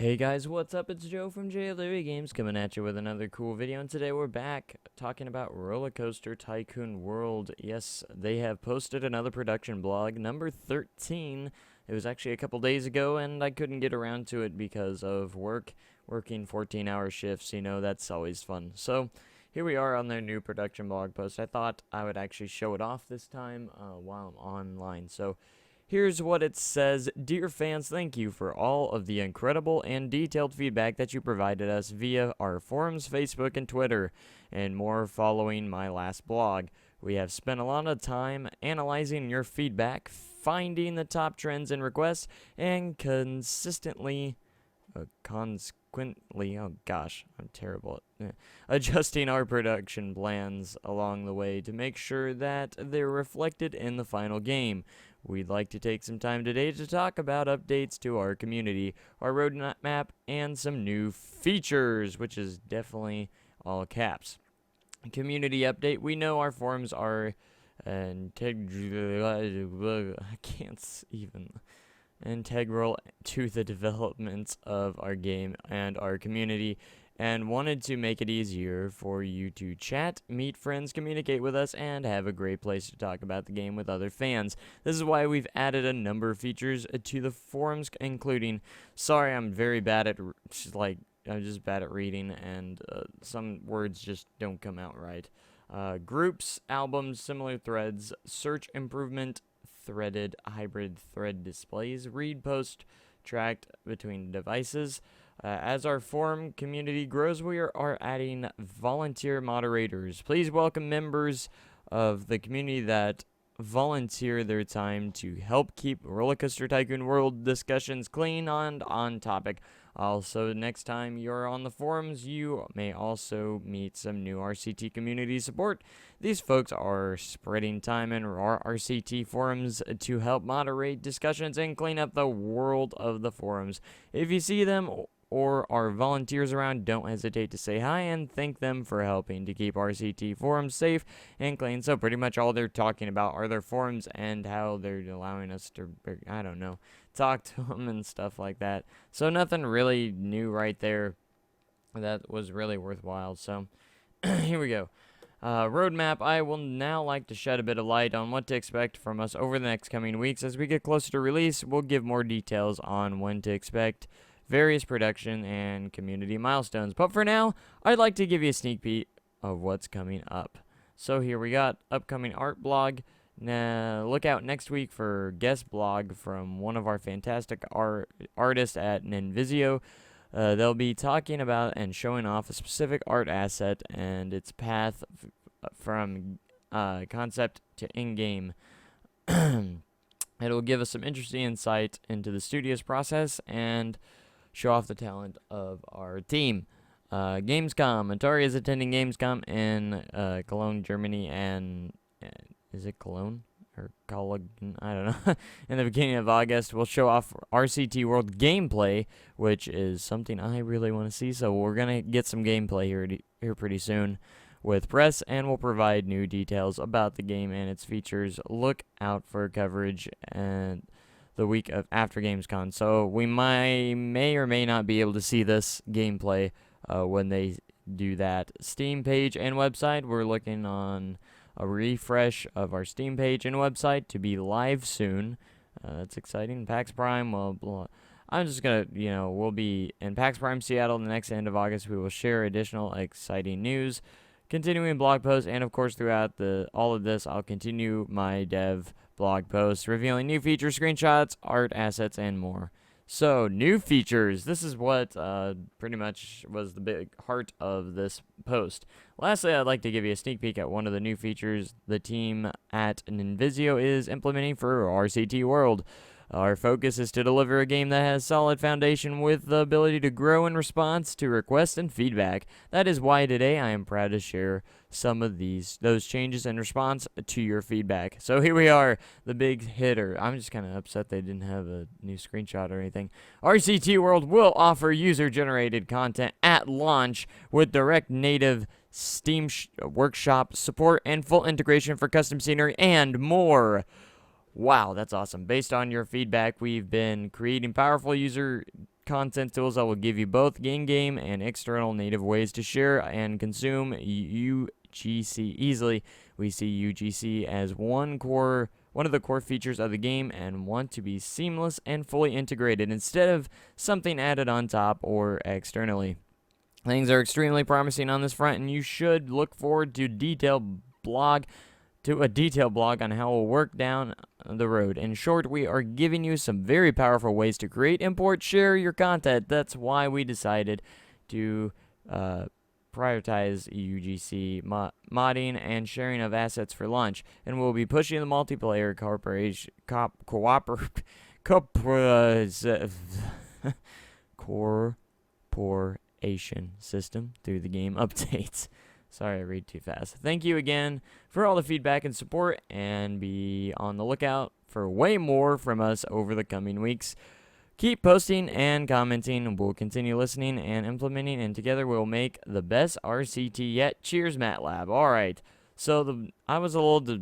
Hey guys, what's up? It's Joe from JLW Games coming at you with another cool video, and today we're back talking about Roller Coaster Tycoon World. Yes, they have posted another production blog, number 13. It was actually a couple days ago, and I couldn't get around to it because of working 14-hour shifts. That's always fun. So, here we are on their new production blog post. I thought I would actually show it off this time while I'm online. So, here's what it says. Dear fans, thank you for all of the incredible and detailed feedback that you provided us via our forums, Facebook, and Twitter, and more following my last blog. We have spent a lot of time analyzing your feedback, finding the top trends and requests, and consequently, oh gosh, I'm terrible at adjusting our production plans along the way to make sure that they're reflected in the final game. We'd like to take some time today to talk about updates to our community, our roadmap, and some new features, which is definitely all caps. Community update. We know our forums are integral to the development of our game and our community, and wanted to make it easier for you to chat, meet friends, communicate with us, and have a great place to talk about the game with other fans. This is why we've added a number of features to the forums, including, I'm just bad at reading, and some words just don't come out right. Groups, albums, similar threads, search improvement, threaded hybrid thread displays, read post tracked between devices. As our forum community grows, we are adding volunteer moderators. Please welcome members of the community that volunteer their time to help keep Roller Coaster Tycoon World discussions clean and on topic. Also, next time you're on the forums, you may also meet some new RCT community support. These folks are spreading time in our RCT forums to help moderate discussions and clean up the world of the forums. If you see them or our volunteers around, don't hesitate to say hi and thank them for helping to keep RCT forums safe and clean. So pretty much all they're talking about are their forums and how they're allowing us to, talk to them and stuff like that. So nothing really new right there that was really worthwhile. So here we go. Roadmap. I will now like to shed a bit of light on what to expect from us over the next coming weeks. As we get closer to release, we'll give more details on when to expect various production and community milestones. But for now, I'd like to give you a sneak peek of what's coming up. So here we got upcoming art blog. Now, look out next week for guest blog from one of our fantastic artists at Ninvisio. They'll be talking about and showing off a specific art asset and its path from concept to in-game. It'll give us some interesting insight into the studio's process and show off the talent of our team. Gamescom. Atari is attending Gamescom in Cologne, Germany, and is it Cologne or Cologne? I don't know. In the beginning of August, we'll show off RCT World gameplay, which is something I really want to see. So we're gonna get some gameplay here pretty soon with press, and we'll provide new details about the game and its features. Look out for coverage and the week of after Gamescom. So we may or may not be able to see this gameplay when they do that. Steam page and website. We're looking on a refresh of our Steam page and website to be live soon. That's exciting. PAX Prime, I'm just going to, we'll be in PAX Prime Seattle the next end of August. We will share additional exciting news, continuing blog posts, and of course throughout all of this, I'll continue my dev blog posts revealing new features, screenshots, art assets, and more. So, new features. This is what pretty much was the big heart of this post. Lastly, I'd like to give you a sneak peek at one of the new features the team at Ninvisio is implementing for RCT World. Our focus is to deliver a game that has solid foundation with the ability to grow in response to requests and feedback. That is why today I am proud to share some of those changes in response to your feedback. So here we are, the big hitter. I'm just kind of upset they didn't have a new screenshot or anything. RCT World will offer user-generated content at launch with direct native Steam Workshop support and full integration for custom scenery and more. Wow, that's awesome. Based on your feedback, we've been creating powerful user content tools that will give you both in-game and external native ways to share and consume UGC easily. We see UGC as one of the core features of the game and want to be seamless and fully integrated instead of something added on top or externally. Things are extremely promising on this front, and you should look forward to a detailed blog on how it will work down the road. In short, we are giving you some very powerful ways to create, import, share your content. That's why we decided to prioritize UGC modding and sharing of assets for launch, and we'll be pushing the multiplayer corporation system through the game updates. Sorry, I read too fast. Thank you again for all the feedback and support, and be on the lookout for way more from us over the coming weeks. Keep posting and commenting. We'll continue listening and implementing, and together we'll make the best RCT yet. Cheers, MATLAB. All right. So I was a little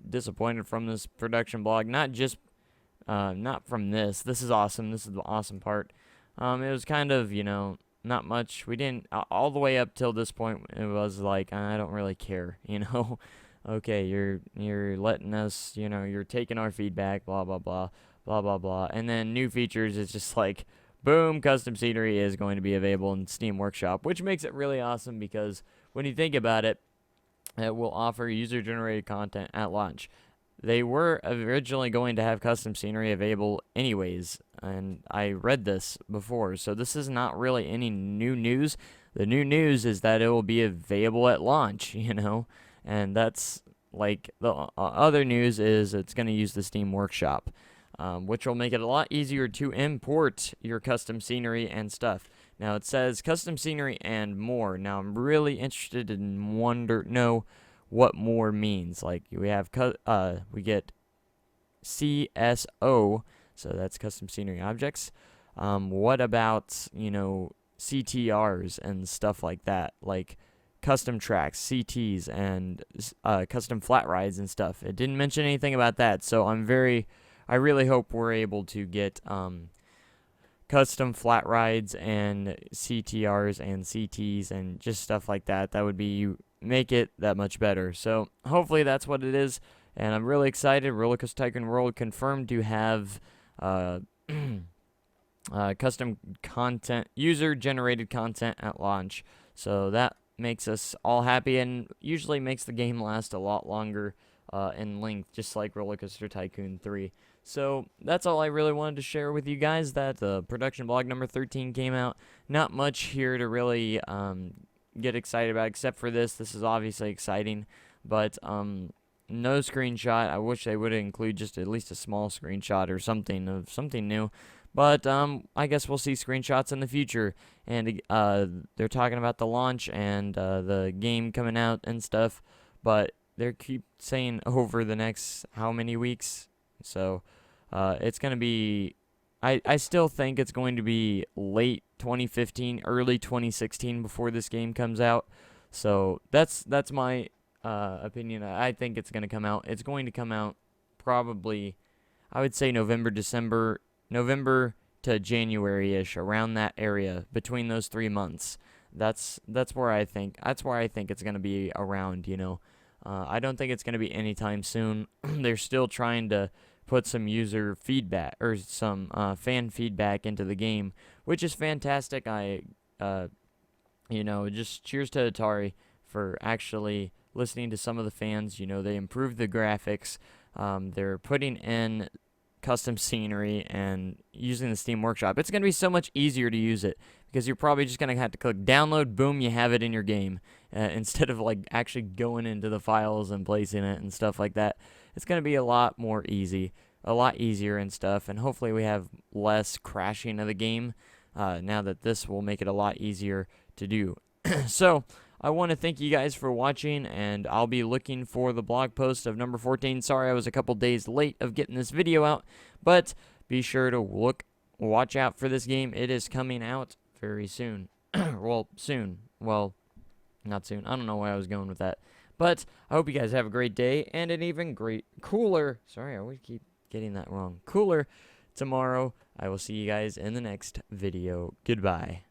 disappointed from this production blog. Not from this. This is awesome. This is the awesome part. It was kind of, not much. We didn't, all the way up till this point, it was like, I don't really care, Okay, you're letting us, you're taking our feedback, blah, blah, blah, blah, blah, blah. And then new features, it's just like, boom, custom scenery is going to be available in Steam Workshop, which makes it really awesome because when you think about it, it will offer user-generated content at launch. They were originally going to have custom scenery available anyways, and I read this before, so this is not really any new news. The new news is that it will be available at launch, and that's like the other news is it's going to use the Steam Workshop, which will make it a lot easier to import your custom scenery and stuff. Now it says custom scenery and more. Now I'm really interested in know what more means. Like we have we get CSO, so that's custom scenery objects. What about CTRs and stuff like that, like custom tracks, CTs, and custom flat rides and stuff? It didn't mention anything about that, so I really hope we're able to get custom flat rides and CTRs and CTs and just stuff like that. That would make it that much better. So hopefully that's what it is, and I'm really excited. Roller Coaster Tycoon World confirmed to have custom content, user-generated content at launch. So that makes us all happy and usually makes the game last a lot longer in length, just like Roller Coaster Tycoon 3. So that's all I really wanted to share with you guys, that production blog number 13 came out. Not much here to really get excited about except for this. This is obviously exciting, but no screenshot. I wish they would include just at least a small screenshot or something of something new. But I guess we'll see screenshots in the future. And they're talking about the launch and the game coming out and stuff. But they keep saying over the next how many weeks. So it's going to be, I still think it's going to be late 2015, early 2016 before this game comes out. So that's my opinion. I think it's going to come out. It's going to come out probably, I would say November to January-ish, around that area, between those 3 months. That's where I think it's going to be around, I don't think it's going to be anytime soon. They're still trying to put some user feedback or some fan feedback into the game, which is fantastic. Just cheers to Atari for actually listening to some of the fans. They improved the graphics. They're putting in custom scenery and using the Steam Workshop. It's going to be so much easier to use it because you're probably just going to have to click download, boom, you have it in your game, instead of like actually going into the files and placing it and stuff like that. It's going to be a lot easier and stuff, and hopefully we have less crashing of the game now that this will make it a lot easier to do. So I want to thank you guys for watching, and I'll be looking for the blog post of number 14. Sorry I was a couple days late of getting this video out, but be sure to watch out for this game. It is coming out very soon. Soon. Well, not soon. I don't know where I was going with that. But I hope you guys have a great day and an even cooler, sorry, I always keep getting that wrong, cooler tomorrow. I will see you guys in the next video. Goodbye.